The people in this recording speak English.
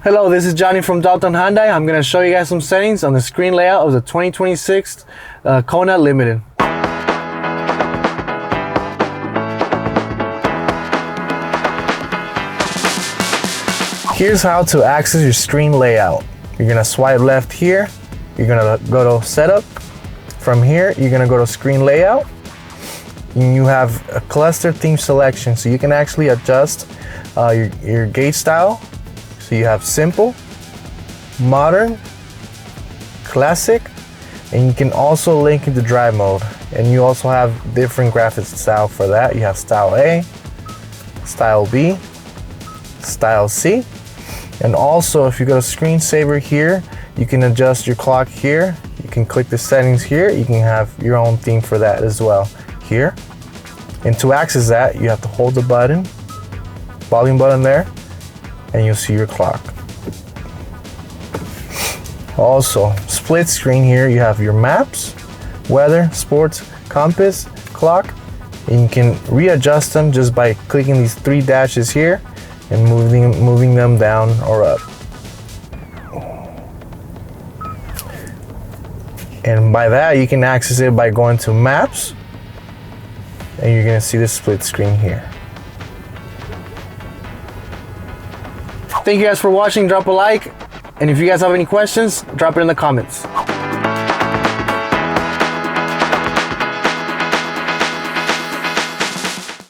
Hello, this is Johnny from Dalton Hyundai. I'm going to show you guys some settings on the screen layout of the 2026 Kona Limited. Here's how to access your screen layout. You're going to swipe left here. You're going to go to Setup. From here, you're going to go to Screen Layout. And you have a cluster theme selection, so you can actually adjust your gauge style. So you have simple, modern, classic, and you can also link into drive mode. And you also have different graphics style for that. You have style A, style B, style C. And also if you go to screensaver here, you can adjust your clock here. You can click the settings here. You can have your own theme for that as well here. And to access that, you have to hold the button, volume button there, and you'll see your clock. Also, split screen here, you have your maps, weather, sports, compass, clock, and you can readjust them just by clicking these three dashes here and moving them down or up. And by that, you can access it by going to maps, and you're gonna see the split screen here. Thank you guys for watching. Drop a like, and if you guys have any questions, drop it in the comments.